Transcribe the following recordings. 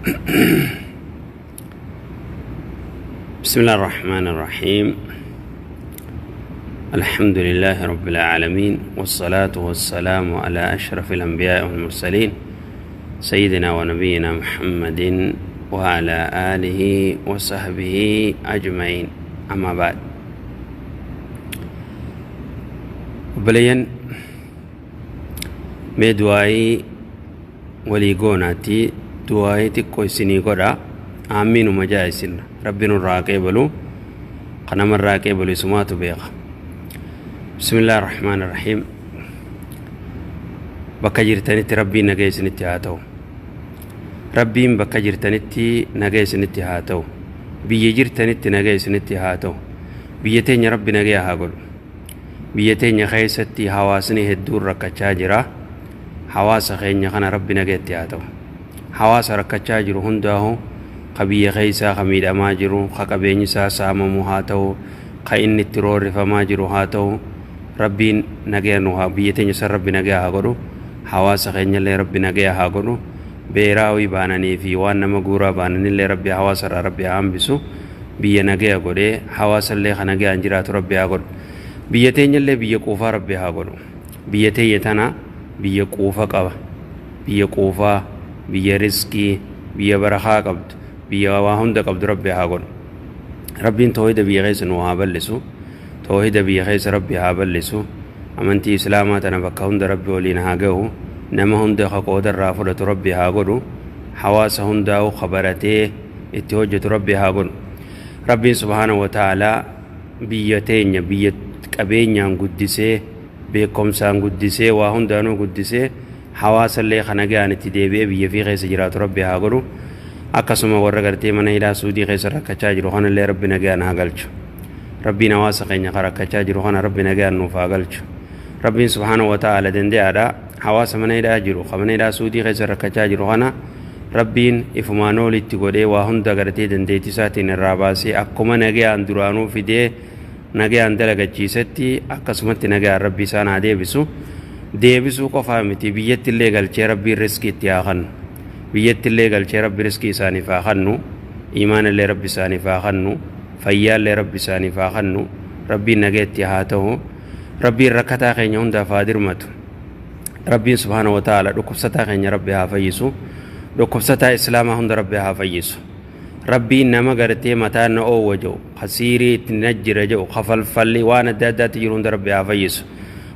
بسم الله الرحمن الرحيم. الحمد لله رب العالمين، والصلاة والسلام على أشرف الأنبياء والمرسلين سيدنا ونبينا محمد وعلى آله وصحبه أجمعين. أما بعد، بلين مدواي وليقوناتي دواي تكوي سني قرأ آمين ومجايسين ربنا الراقبلو قنام الراقبلو سماتو بيغا. بسم الله الرحمن الرحيم. بكا جرتنتي ربي نغيسنتي هاتو، ربي بكا جرتنتي نغيسنتي هاتو، بيي جرتنتي نغيسنتي هاتو، بيتين ربي نغيا هاقول، بيتين خيستي حواسني هدور ركا جرا، حواس خين خنا ربي نغيتي هاتو، حواس ركا جرو هنداهو قبية خيسا خميد أماجرو خقبيني ساسا مموهاتو خين الترور فماجرو هاتو ربين نغيانوها بيتين يسر ربي نغيها قدو حواس خين اللي ربي نغيها قدو بيراوي باناني في وانا مغورا باناني اللي ربي حواس ربي عامبسو بيا نغيها قدو حواس اللي خنغيها انجرات ربي قدو بيتين اللي بيا قوفا ربي قدو بيتين يتنا بيا قوفا قبا بيا قوفا بيا رزقي بيا برخا قبد بيا واهند قبد ربي هاقول ربين توحيد بيا غيس نوها بلسو توحيد بيا غيس ربي هابلسو أمنتي إسلامات أنا بكا هند ربي ولين هاقو نما هند خقود الرافلة ربي هاقولو حواس هند أو خبرتي اتوجة ربي هاقول ربي سبحانه وتعالى بيتين بيت كبين قدسي بكم سان قدسي وهند أنو قدسي حواس اللي خنقان اتدابي بيا في غيس جرات ربي هاقولو akkasuma warra gartee mana hidhaa suudii keessa rakkachaa jiru kana illee rabbi nagaan haa galchu. Rabbiin hawaasa keenya rakkachaa jiru kana rabbi nagaan nuuf haa galchu. Rabbiin subhaanahu wa ta'ala dande'aadha hawaasa mana hidhaa jiru mana hidhaa suudii keessa rakkachaa jiru kana rabbiin ifumaan olitti godhee waa hunda gartee dandeettii isaatiin irraa baasee akkuma nagaan duraanuu fidee nagaan dalagachiisetti akkasumatti nagaan rabbi isaan haa deebisuu qofaa miti biyyatti illee galchee rabbiin riskii itti haa kennu. biyyatti illee galchee rabbi riskii isaaniif haa kennu, iimaana illee rabbi isaaniif haa kennu, fayyaa illee rabbi isaaniif haa kennu, rabbiin nageetti haa ta'u, rabbiin rakkataa keenya hundaaf haa dirmatu, rabbiin subhaanahu wa ta'ala dhukkubsataa keenya rabbi haa fayyisu, dhukkubsataa islaamaa hunda rabbi haa fayyisu, rabbiin nama gartee mataan na oowwa jedhu hasiirii itti najjira jedhu kafalfalli waan adda addaatti jiru hunda rabbi haa fayyisu,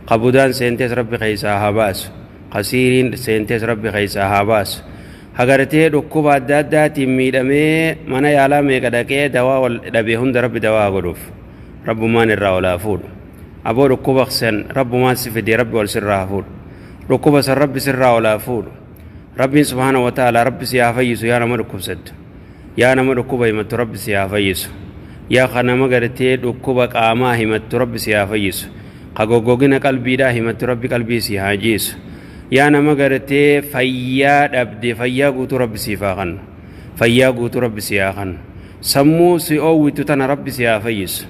qabudaan seentees rabbi keessaa haa baasu, hasiiriin seentees rabbi keessaa haa baasu. Hagartee dhukkuba adda addaatiin miidhamee mana yaalaa meeqa dhaqee dawaa wal dhabee hunda rabbi dawaa godhuuf rabbumaan irraa olaa fuudhu. Aboo dhukkuba san rabbumaan si fidee rabbi ol sirraa fuudhu. Dhukkuba san rabbi sirraa olaa fuudhu. Rabbiin subhaanahu wa ta'ala rabbi si haa fayyisu yaa nama dhukkubsattu. Yaa nama dhukkuba himattu rabbi si haa fayyisu. Yaa ka nama gartee dhukkuba qaamaa himattu rabbi si haa fayyisu. Ka goggogina qalbiidhaa himattu rabbi qalbii si haa jiisu. yaa nama gartee fayyaa dhabde fayyaa guutuu rabbi siif haa kennu, fayyaa guutuu rabbi si haa kennu, sammuu si oowwitu tana rabbi si haa fayyisu,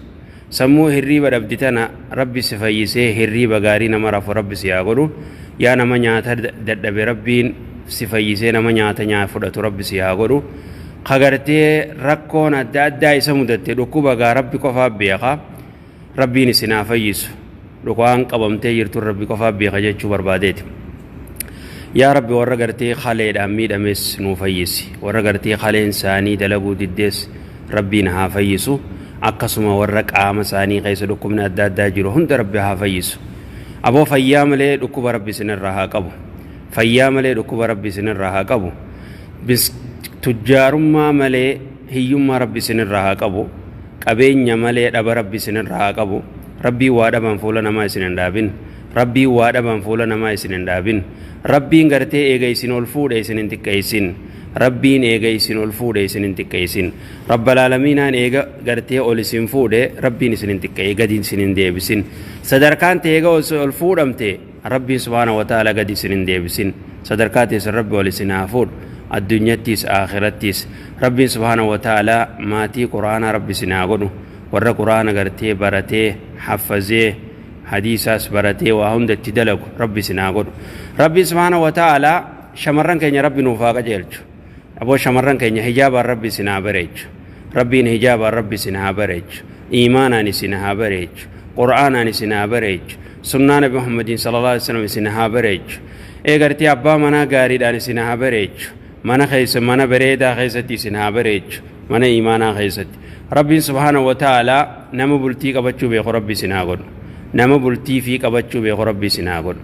sammuu hirriiba dhabdi tana rabbi si fayyisee hirriiba gaarii nama rafu rabbi si haa godhu, yaa nama nyaata dadhabe rabbiin si fayyisee nama nyaata fudhatu rabbi si haa godhu, kagartee rakkoon adda addaa isa mudatte dhukkuba gaa rabbi qofaa beeka, rabbiin isin haa fayyisu, dhukkubaan qabamtee jirtu rabbi qofaa beeka jechuu barbaadeeti. yaa rabbi warra gartee khaleedhaan miidhames nuu fayyisi, warra gartee khaleen isaanii dalaguu diddees rabbiin haa fayyisu, akkasuma warra qaama isaanii keessa dhukkubni adda addaa jiru hunda rabbi haa fayyisu. Aboo fayyaa malee dhukkuba rabbi isinirraa haa qabu, fayyaa malee dhukkuba rabbi isinirraa haa qabu, tujjaarummaa malee hiyyummaa rabbi isinirraa haa qabu, qabeenya malee dhaba rabbi isinirraa haa qabu. Rabbii waa dhaban fuula namaa isin hin dhaabin, rabbii waa dhaban fuula namaa isin hin dhaabin. Rabbiin gartee eega isin ol fuudhe isin hin xiqqeessin, rabbiin eega isin ol fuudhe isin hin xiqqeessin, rabbal aalamiinaan eega gartee ol isin fuudhe rabbiin isin hin xiqqee gadi isin hin deebisin, sadarkaan ta'e eega ol fuudhamte rabbiin subhaanahu wa ta'ala gadi isin hin deebisin, sadarkaa teessan rabbi ol isin haa fuudhu addunyattis akhirattis. Rabbiin subhaanahu wa ta'ala maatii quraanaa rabbi isin haa godhu, warra quraana gartee baratee haffazee حديثاس برتي وهند تدلق ربي سناقول ربي سبحانه وتعالى شمرن كن ربي نوفاق جلج أبو شمرن كين حجاب الرب سنا بريج ربين حجاب الرب سنا بريج إيمانا سنا بريج قرآنا سنا بريج سنة نبي محمد صلى الله عليه وسلم سنا بريج إيغرتي أبا منا غاري دان سنا بريج منا خيس منا بريدا خيستي سنا بريج منا إيمانا خيستي ربي سبحانه وتعالى نما بلتي قبچو بي ربي سنا غد نما بلتي في قبچو بي ربي سنا غد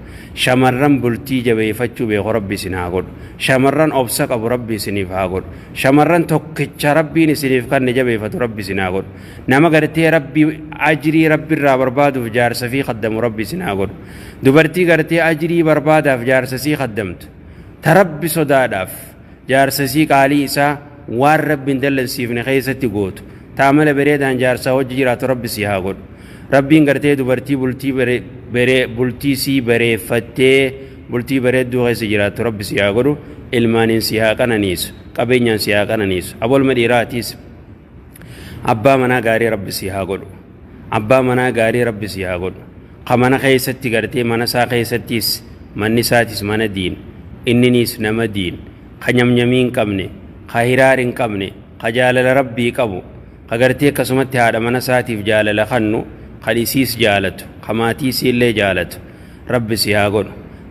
شمرن بلتي جبي فچو بي ربي سنا غد شمرن أبسق أبو ربي سنيف غد شمرن توكچ ربي نسنيف كان جبي فت ربي سنا غد نما غرتي ربي أجري ربي را برباد فجار سفي قدم ربي سنا غد دبرتي غرتي أجري برباد فجار سسي قدمت تربي صدادف جار سسي قالي إسا وار ربي دل سيفن خيستي غوت تعمل بريد عن جار سوج جرات ربي سيها غد ربي غرتي دبرتي بلتي بري بلتي سي بري فتي بلتي بري دو غيس جرات ربي سيها غد علمان سيها كنانيس قبينيان سيها كنانيس أبول مديراتيس أبا منا غاري ربي سيها غد أبا منا غاري ربي سيها غد قمنا خيستي غرتي منا سا خيستيس من نساتيس من دين إننيس نما دين خنيم يمين كمني خيرارين كمني خجالل ربي كبو خغرتي كسمت هذا من ساتي في جالل خنو خليسيس جالت خماتي سيلي جالت ربي سياغون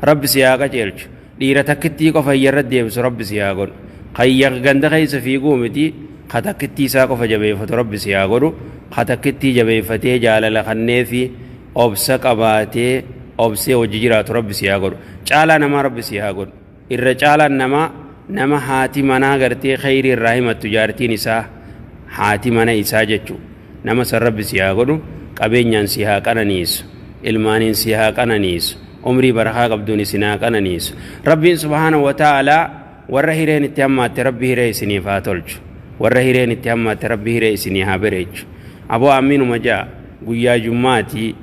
ربي سياغا جيرج ديرا تكتي كو فيرد ديبس ربي سياغون خيغ غند خيس في قومتي خطكتي ساكو فجبي فت ربي سياغون خطكتي جبي فتي جالل خني في أبسك أباتي أبسي وججرات ربي سياغون چالا نما ربي سياغون الرجال نما هاتي منا غرتي خير الرحمة تجارتي نساء هاتي منا إساء جچو نما سر رب سيها قدو قبينيان سيها قنانيس علمانين سيها قنانيس عمري برخا قبدوني سنا قنانيس ربي سبحانه وتعالى ورهيرين اتهامات ربي هيري سني فاتولج ورهيرين اتهامات ربي هيري سني هابريج أبو أمين مجا قويا جماتي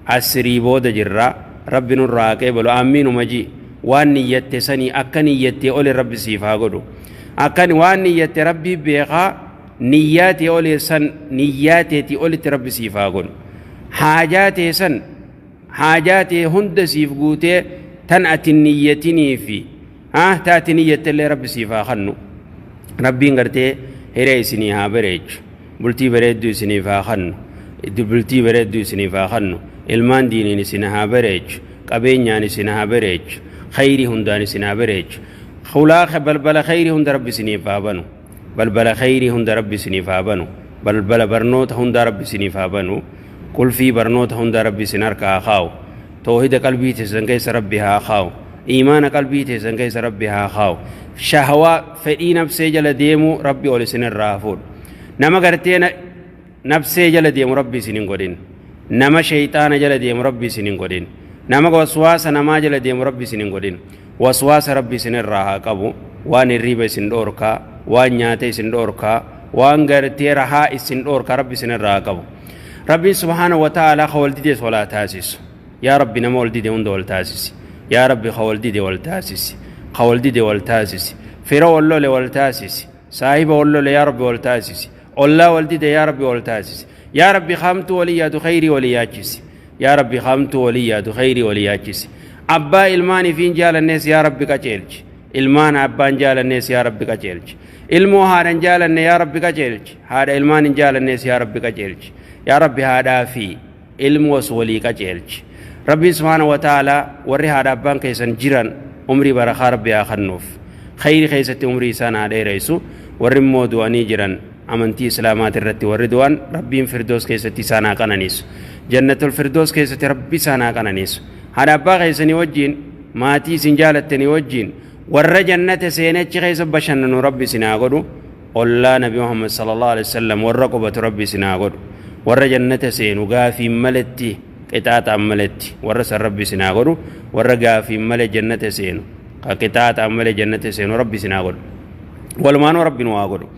أسري بود جرّا ربي نراكي بلو أمين مجي وان نيّت سني أكا نيّت أولي ربي سيفا قدو أكا وان نيّت ربي بيخا نيّاتي أولي سن نيّاتي أولي ربي سيفا قدو حاجاتي سن حاجاتي هند سيف قوتي تنأتي النيّتني في تاتي نيّت اللي ربي سيفا خنو ربي نغرتي هيري سنيها بريج بلتي بريدو سنيفا خنو بلتي بريدو سنيفا خنو ilmaan diiniin isin haa bareechu qabeenyaan isin haa bareechu khayrii hundaan isin haa bareechu khulaaqa balbala khayrii hunda rabbi isiniif haa banu balbala khayrii hunda rabbi isiniif haa banu balbala barnoota hunda rabbi isiniif haa banu qulfii barnoota hunda rabbi isin harka haa kaa'u tawhida qalbii teessan keessa rabbi haa kaa'u iimaana qalbii teessan keessa rabbi haa kaa'u shahwaa fedhii nafsee jala deemu rabbi ol isin irraa fuudhu nama gartee nafsee jala deemu rabbi isin hin godhin nama shaytaana jala deemu rabbi isin hin godhin nama waswaasa namaa jala deemu rabbi isin hin godhin waswaasa rabbi isin irraa haa qabu waan hirriba isin dhoorkaa waan nyaata isin dhoorkaa waan gartee rahaa isin dhoorkaa rabbi isin irraa haa qabu rabbi subhaanahu wa ta'aalaa khawaldide solaa taasisu yaa rabbi nama waldide hunda wal taasisi yaa rabbi khawaldide wal taasisi khawaldide wal taasisi fira wallole wal taasisi saahiba wallole yaa rabbi wal taasisi ollaa waldide yaa rabbi wal taasisi يا ربي خامت وليات خيري ولياتشس يا ربي خامت وليات خيري ولياتشس أبا إلمان فين جال الناس يا ربي كجيلج إلمان أبا جال الناس يا ربي كجيلج إلمو هذا جال الناس يا ربي كجيلج هذا إلمان جال الناس يا ربي كجيلج يا ربي هذا في إلمو سولي كجيلج ربي سبحانه وتعالى وري هذا أبان كيسن جيران عمري برخا ربي آخنوف خير خيسة عمري سانا عليه رئيسو وري مودو أني جيران amantii islaamaati irratti warri du'an rabbiin firdoos keessatti isaanaa qananiisu jannatul firdoos keessatti rabbi isaanaa qananiisu haadha abbaa keessanii wajjiin maatii isin jaalattanii wajjiin warra jannata seenachi keessa bashannanu rabbi isinaa godhu ollaa nabi muhammad sallallahu alaihi wasallam warra qubatu rabbi isinaa godhu warra jannata seenu gaafiin maletti qixaaxaan maletti warra san rabbi isinaa godhu warra gaafiin male jannata seenu qixaaxaan male jannata seenu rabbi isinaa godhu walumaanuu rabbi nu haa godhu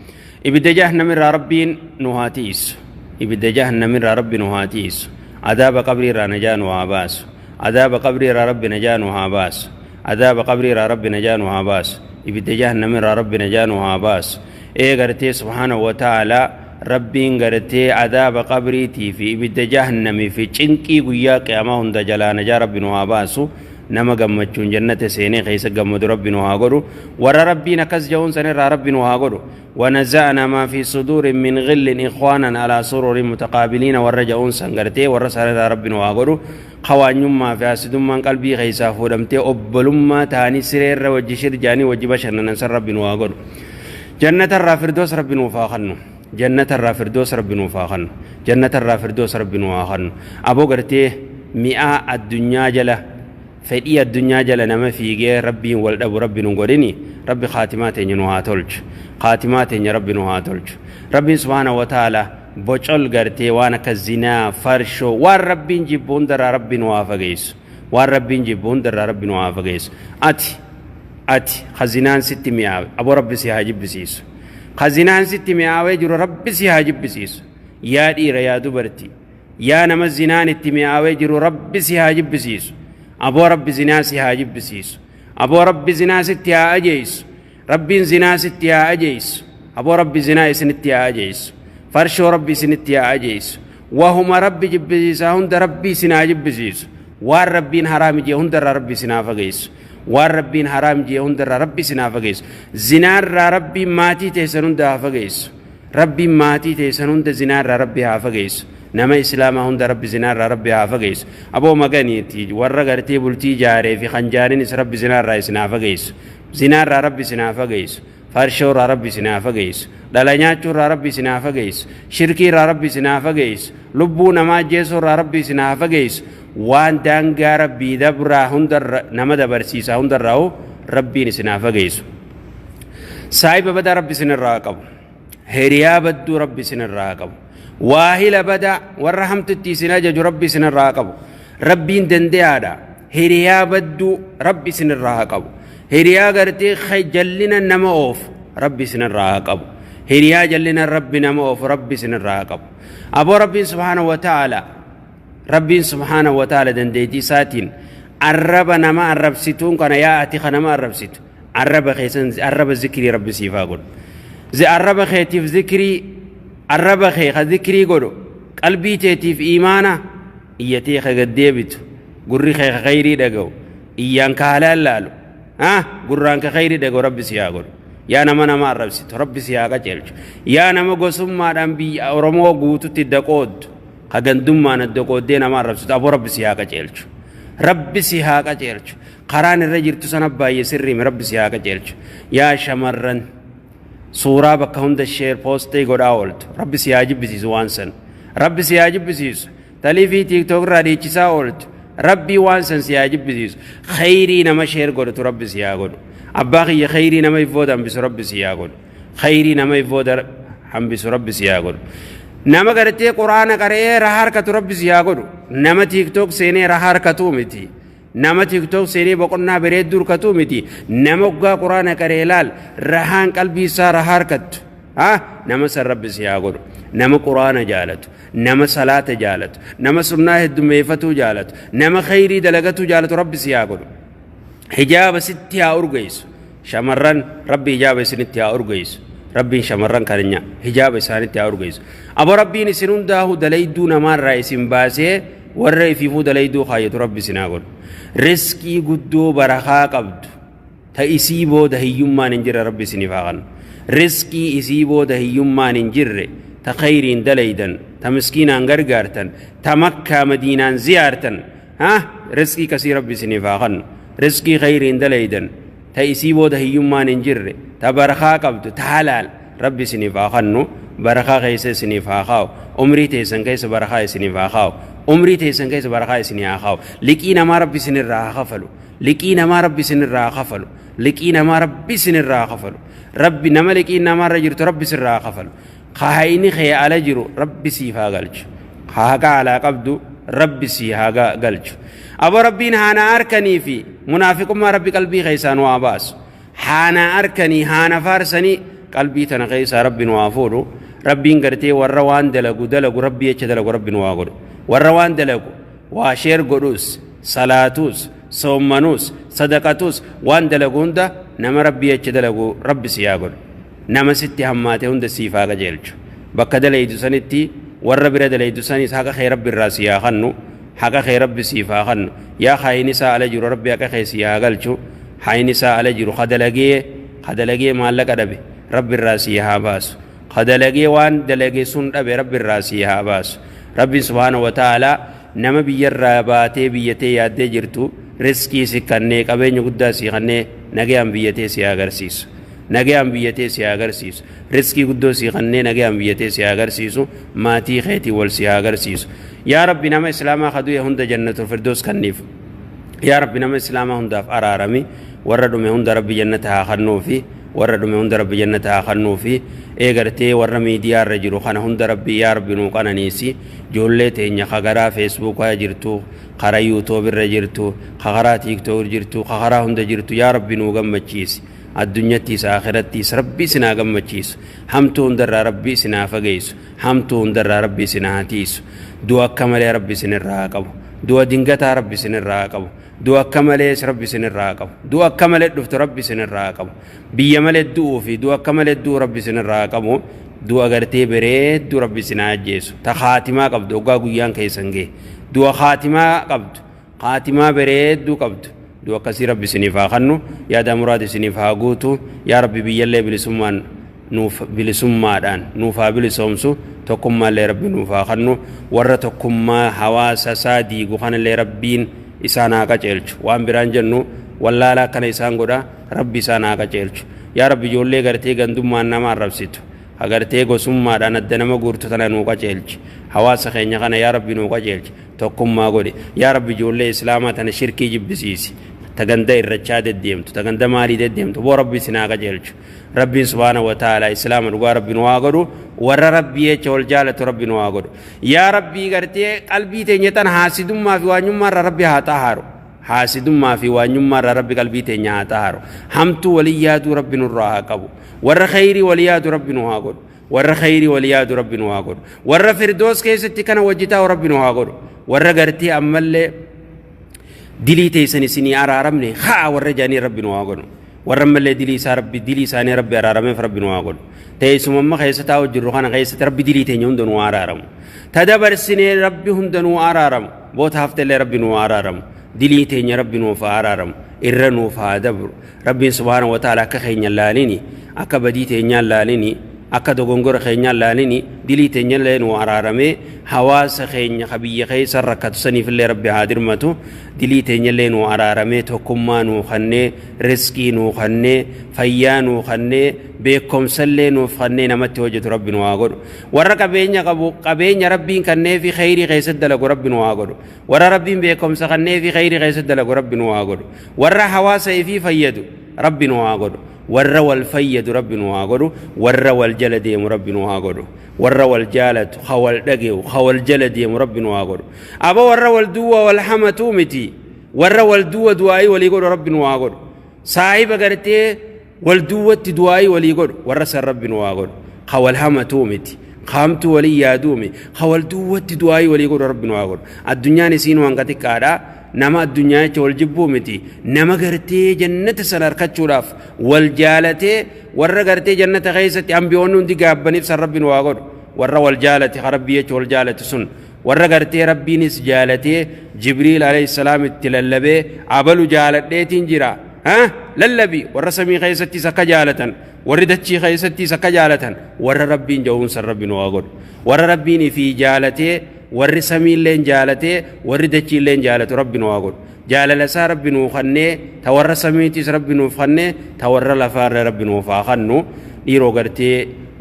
إبدا جهنم را ربي نهاتيس إبدا جهنم را ربي نهاتيس عذاب قبري را نجان وهاباس عذاب قبري را ربي نجان وهاباس عذاب قبري را ربي نجان وهاباس إبدا جهنم را ربي نجان وهاباس إيه غرتي سبحانه وتعالى ربي غرتي عذاب قبري تي في إبدا جهنم في چنكي قيا قياما هند جلا نجا ربي نهاباسو nama gammachuun jannata seenee keessa gammadu rabbi nu haa godhu warra rabbiin akkas ja'uun sanirraa rabbi nu haa godhu ونزعنا ما في صدور من غل إخوانا على سرر متقابلين ورجعون سنغرتي ورسالة ربنا وآغرو خوانيوم ما في أسدوم من قلبي غيسا فودمتي أبلوم تاني سرير وجشير جاني وجبشر ننسر ربنا وآغرو جنة الرافردوس ربنا وفاخنو جنة الرافردوس ربنا وفاخنو جنة الرافردوس ربنا وفاخنو أبو غرتي مئة الدنيا جله فدي الدنيا جل نما فيجي ربي ولد أبو ربي نقولني ربي خاتمات ينوها تلج خاتمات ين ربي نوها تلج ربي سبحانه وتعالى بوشل قرتي وانا كزنا فرشو وار ربي نجيبون در ربي نوها فجيس وار ربي نجيبون در ربي نوها فجيس أتي خزنان ست مئة أبو ربي سيهاجب بسيس خزنان ست مئة ويجرو ربي سيهاجب بسيس يا دير يا دبرتي يا نما الزنان التمئة ويجرو ربي سيهاجب بسيس أبو رب زناسي هاجب بسيس أبو رب زناسي تيا أجيس رب زناسي تيا أجيس أبو رب زناسي سنتيا أجيس فرشو ربي سنتيا أجيس وهما ربي جب بسيس هند ربي سناجب بسيس وار ربين حرام جي هند ربي سنافقيس وار ربين حرام جي هند ربي سنافقيس زنار ربي ماتي تيسن هند هافقيس ربي ماتي تيسن هند زنار ربي هافقيس نما إسلام هند رب زنار ربي هافقيس أبو مغانيتي ورّا غرتي بلتي جاري في خنجارين رب زنار رئيس نافقيس زنار ربي سنافقيس فرشو ربي سنافقيس دلانياتو ربي سنافقيس شركي ربي سنافقيس لبو نما جيسو ربي سنافقيس وان دانغا ربي دبرا هندر نما دبرسيسا هندر راو ربي سنافقيس سايب بدا ربي سنراقب هريا بدو ربي سنراقب واهل بدا ورحمت التيسنا جج ربي سن الراقب ربي دندي هذا هريا بدو ربي سن الراقب هريا غرتي خجلنا نموف ربي سن الراقب هريا جلنا ربي نموف ربي سن الراقب أبو ربي سبحانه وتعالى دندي ساتين الرب نما الرب ستون كان ياتي خنما الرب ست الرب خيسن الرب ذكري ربي سيفاقول زي الرب خيتيف ذكري الرب خي ذكري قولو قلبي تيتيف إيمانا إيتي خديبت قري خي خيري دقو إيان كهلال لالو قران كخيري دقو ربي سياقول يا نما الرب ست ربي سياقا جلج يا نما قسم ما دنبي أورمو قوتو تدقود خدندم ما ندقود دي نما الرب ست أبو ربي سياقا جلج ربي سياقا جلج قران الرجل تسنبا يسري ربي سياقا جلج يا شمرن سورة بكهند الشير بوستي قد أولد ربي سياجب بسيس وانسن ربي سياجب بسيس تالي في تيك توك رادي چسا أولد ربي وانسن سياجب بسيس خيري نما شير قد ربي سياقود أباقي خيري نما يفود هم بس ربي سياقود خيري نما يفود هم بس ربي سياقود نما قرتي قرآن قرأي رهار كتو ربي سياقود نما تيك توك سيني رهار كتو متي نما تيك توك سيني بقولنا بريد دور كتو متي نما قا قرآن كريلال رهان قلبي سار حركت نما سر رب سياقول نما قرآن جالت نما صلاة جالت نما سنة الدميفتو جالت نما خيري دلغتو جالت رب سياقول حجاب ستيا أرغيس شمرن ربي حجاب سنتيا أرغيس ربي شمرن كرنيا حجاب سنتيا أرغيس أبو ربي نسنون داهو دليدو نمان رئيسين باسي ورّي في فود دليدو خايت ربي سناقول رزقي قدو برخا قبد تأسيبو دهيوما ننجر ربي سنفاغن رزقي إسيبو دهيوما ننجر تخيرين دليدن تمسكينا غرغارتن تمكة مدينة زيارتن رزقي كسي ربي سنفاغن رزقي خيرين دليدن تأسيبو دهيوما ننجر تبرخا قبد تحلال ربي سنفاغنو برخا خيس سنفاغاو عمري تيسن كيس برخا سنفاغاو عمري تيسن كيس برخا سنفاغاو لكينا ما ربي سنرا خفلو لكينا ما ربي سنرا خفلو لكينا ما ربي سنرا خفلو ربي نما لكينا ما رجرت ربي سنرا خفلو خايني خي على جرو ربي سيفا غلج خاكا على قبدو ربي سيها غلج أبو ربين هانا أركني في منافق ما ربي قلبي خيسان واباس هانا أركني هانا فارسني قلبي تنقيس ربي وافورو ربين قرتي والروان دلقو ربي يتدلقو ربي نواغو والروان دلقو واشير قدوس صلاتوس صومنوس صدقاتوس وان دلقو هندا نما ربي يتدلقو ربي سياغو نما ستي هماتي هندا سيفاغا جيلج بكا دليدو سنتي والربي دليدو سني ساقا خير ربي الراسيا خنو حقا خير ربي سيفا خنو يا خاين سا على جرو ربي حقا خي سيها قلشو حين سا على جرو خدلقي مالك أدبي ربي الراسي هاباس خدلقي وان دلقي سن أبي ربي الراسي هاباس ربي سبحانه وتعالى نما بير باتي بيتي يادي جرتو رزقي سكني قبين قدا سيخني نجيام بيتي سياغرسيس نجيام بيتي سياغرسيس رزقي قدو سيخني نجيام بيتي سياغرسيسو ماتي خيتي والسياغرسيس يا ربي نما إسلاما خدو يهند جنة الفردوس كنيف يا ربي نما إسلاما هند أرارمي وردو من هند ربي جنتها خنو في وردو من هند ربي جنتها خنو في eegartee warra miidiyaarra jiru kana hunda rabbii yaa rabbi nuu qananiisi ijoollee teenya kagaraa feesbuukaa jirtu karaa yuutuubirra jirtu karaa tiiktookirra jirtu karaa hunda jirtu yaa rabbi nuu gammachiisi addunyattiis aakirattiis rabbii sinaa gammachiisu hamtuu hundarraa rabbii sinaa fageessu hamtuu hundarraa rabbii sinaa hatiisu du'a akka malee rabbi sinirraa qabu du'a dingataa rabbi sinirraa qabu du'a akka malee rabbi sinirraa qabu du'a akka malee dhuftu rabbi sinirraa qabu biyya malee du'uu fi du'a akka malee du'u rabbi sinirraa qabu du'a gartee bareedduu rabbi sinaa ajjeesu ta khaatimaa qabdu waggaa guyyaan keessan gee du'a khaatimaa qabdu khaatimaa bareedduu qabdu du'a akkasii rabbi siniif haa kennu yaada muraada siniif haa guutu yaa rabbi biyyallee bilisummaadhaan nuuf haa bilisoomsu tokkummaallee rabbi nuuf haa kennu warra tokkummaa hawaasa isaa diigu kanallee rabbiin isaan haa qaceelchu waan biraan jennu wallaalaa kana isaan godha rabbi isaan haa qaceelchu yaa rabbi ijoollee gartee gandummaan nama arrabsitu agartee gosummaadhaan adda nama guurtu tana nuu qaceelchi hawaasa keenya kana yaa rabbi nuu qaceelchi tokkummaa godhe yaa rabbi ijoollee islaamaa tana shirkii jibbisiisi تغندا الرچا دديمت تغندا ماري دديمت بو ربي سنا قجلچ ربي سبحانه وتعالى اسلام دغ ربي نواغدو ور ربي يچول جالت ربي نواغدو يا ربي غرتي قلبي تنيتن حاسدم ما في وانيم مر ربي هاتهارو حاسدم ما في وانيم مر ربي قلبي تنيا هاتهارو حمت وليات ربي نراها قبو ور خيري وليات ربي نواغدو ور خيري وليات ربي نواغدو ور فردوس كيستي كان وجتا ربي نواغدو ور غرتي امل دلي تيسني سني أرارمني خا ورجاني ربي نواغنو ورمل دلي سا ربي دلي ساني ربي أرارمي فربي نواغنو تيسم ما خيستا وجروخانا خيستا ربي دلي تينيون دنو أرارم تدبر سني ربي هم دنو أرارم بوت هفت اللي ربي نو أرارم دلي تيني ربي نو فأرارم إرنو فادبر ربي سبحانه وتعالى كخين اللاليني أكا بدي تيني اللاليني akka dogongora keenya laalini dilii teenya leen waraarame hawaasa keenya qabiyya keessa rakkatu saniif illee rabbi haadirmatu dilii teenya leen waraarame tokkummaa nuu kannee riskii nuu kannee fayyaa nuu kannee beekumsallee nuu kannee namatti hojjetu rabbi nu haa godhu warra qabeenya qabu qabeenya rabbiin kannee fi khayrii keessatti dalagu rabbi nu haa godhu warra rabbiin beekumsa kannee fi khayrii keessatti dalagu rabbi nu haa godhu warra hawaasa ifii fayyadu rabbi nu haa godhu ور والفيد رب نواغدو ور والجلد يم رب نواغدو ور والجالت خوال دغيو خوال جلد يم رب نواغدو ابا ور والدو والحمتو متي ور والدو دواي وليغدو رب نواغدو صاحب غرتي والدو دواي وليغدو ور سر رب نواغدو خوال حمتو متي قامت ولي يادومي خوال دو دواي وليغدو رب نواغدو الدنيا نسين وانغتي كادا نما الدنيا والجبو متي نما غرتي جنة سنر كتشوراف والجالتي ور غرتي جنة غيست أنبيون دي غابني بسر ربي نواغد ور والجالتي خربية والجالتي سن ور غرتي ربي نس جالتي جبريل عليه السلام التللبي عبلو جالتي تنجرا ها للبي ور سمي غيستي سكا جالتن ور دتشي غيستي سكا جالتن ور ربي جون سر ربي نواغد ور ربي في جالتي ور سمي لين جالته ور دچي لين جالته ربي نواغد جالل سا ربي نو خنه تور سميتي ربي نو خنه تور لفار ربي نو فاخنو ديرو غرتي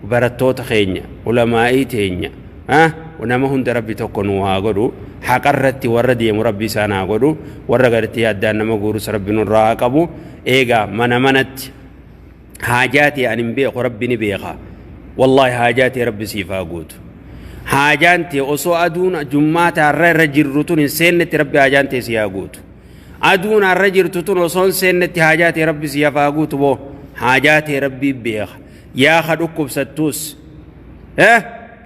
برتو تخينيا علماء تينيا ها ونما هند ربي تكونوا هاغدو حقرتي ور دي مربي سانا غدو ور غرتي ادان ما غورس ربي نو راقبو ايغا منمنت حاجاتي ان بي ربي نبيخا والله حاجاتي ربي سيفاغوت حاجانتي أسو أدون جمعة الرجل رتون سنة ربي حاجانتي سياغوت أدون الرجل رتون أسون سنة حاجاتي ربي سيافاغوت بو حاجاتي ربي بيخ يا خدوكب ستوس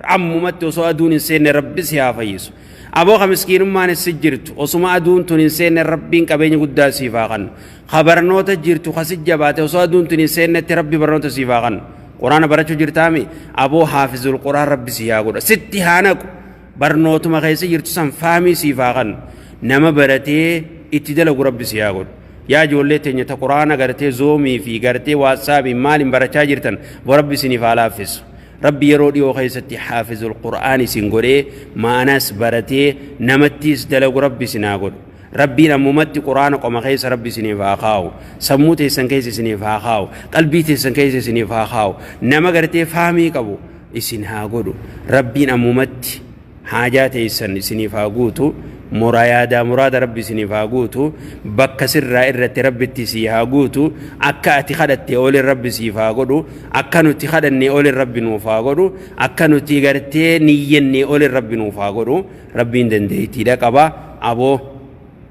عمو مت أسو أدون سنة ربي سيافايس أبوها مسكين ما نسجرت أسو ما أدون تون سنة ربي كبين قد سيفاغن خبرنوت جرت خسج جبات أسو أدون تون سنة ربي برنوت سيفاغن قرآن برچو جرتامي أبو حافظ القرآن ربي سياغو ستي هانكو barnootuma keessa jirtu san fahamii siif haa kennu nama baratee itti dalagu rabbi si haa godhu yaa ijoollee teenya ta quraana gartee zoomii fi gartee waatsaabii maaliin barachaa jirtan rabbi isiniif haa laaffisu rabbi yeroo dhiyoo keessatti haafizul qur'aan isin godhee maanas baratee namattiis dalagu rabbi isin haa godhu rabbiin ammumatti quraana qoma keessa rabbi isiniif haa kaa'u sammuu teessan keessa isiniif haa kaa'u qalbii teessan keessa isiniif haa kaa'u nama gartee fahamii qabu isin haa godhu rabbiin ammumatti haajaa teessan isiniif haa guutu muraada rabbi isiniif haa guutu bakka sirraa irratti rabbitti si haa guutu akka ati kadhatte olin rabbi siif haa godhu akka nuti kadhanne olin rabbi nuuf haa godhu akka nuti gartee niyyenne olin rabbi nuuf haa godhu rabbiin dandeettiidha qaba aboo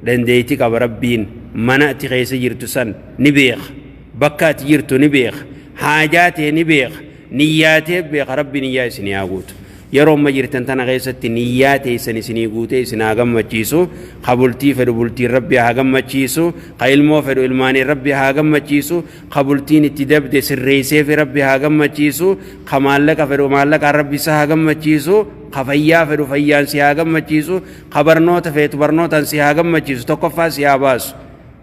dandeetti qaba rabbiin mana ati keessa jirtu san ni beeka bakka ati jirtu ni beeka haajaa tee ni beeka niyyaatee beeka rabbi niyyaa isinii haa guutu yeroo ma jirtan tana keessatti niyyaa teessan isinii guutee isin haa gammachiisu qabultii fedhu bultiin rabbi haa gammachiisu ka ilmoo fedhu ilmaanii rabbi haa gammachiisu qabultiin itti dabde sirreesseef rabbi haa gammachiisu ka maallaqa fedhu maallaqaan rabbi isa haa gammachiisu ka fayyaa fedhu fayyaan si haa gammachiisu ka barnoota feetu barnootaan si haa gammachiisu tokkoffaa si haa baasu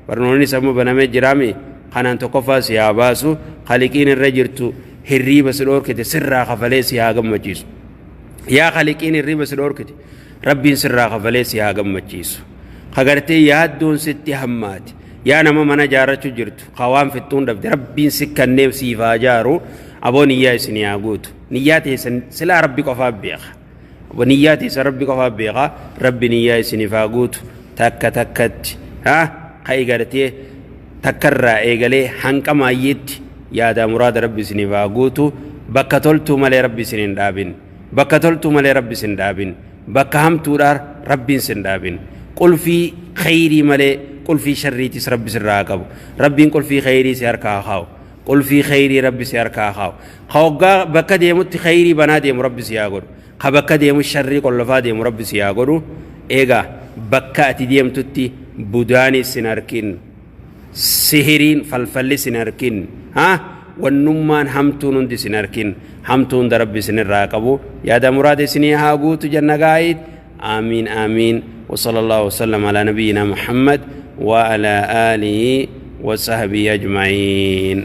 barnoonni sammuu banamee jiraami kanaan tokkoffaa si haa baasu khaliqiin irra jirtu hirriiba si dhoorkite sirraa kafalee si haa gammachiisu yaa khaliqiin hirriiba si dhoorkite rabbiin sirraa kafalee si haa gammachiisu kagartee yaaddoon sitti hammaati yaa nama mana jaarrachuu jirtu ka waan fixxuun dhabde rabbiin si kannee siif haa jaaru aboo niyyaa isinii haa guutu niyyaa teessan silaa rabbi qofaaf beeka aboo niyyaa teessan rabbi qofaaf beeka rabbi niyyaa isiniif haa guutu takka takkatti ka egartee takkarraa eegalee hanqa maayyeetti yaada muraada rabbi isiniif haa guutu bakka toltuu malee rabbi isin hin dhaabin bakka toltuu malee rabbi isin dhaabin bakka hamtuudhaan rabbiin sin dhaabin qulfii khayrii malee qulfii sharriitis rabbi sirraa qabu rabbiin qulfii khayrii si harkaa kaa'u qulfii khayrii rabbi si harkaa kaa'u ka hoggaa bakka deemutti khayrii banaa deemu rabbi si haa godhu ka bakka deemu sharrii qollofaa deemu rabbi si haa godhu eegaa bakka ati deemtutti budaanis sin harkin sihiriin falfalli sin harkin wannummaan hamtuun hundi sin harkin hamtuun da rabbi sin irraa qabu yaada muraada isinii haa guutu janna gaayid آمين آمين وصلى الله وسلم على نبينا محمد وعلى آله وصحبه أجمعين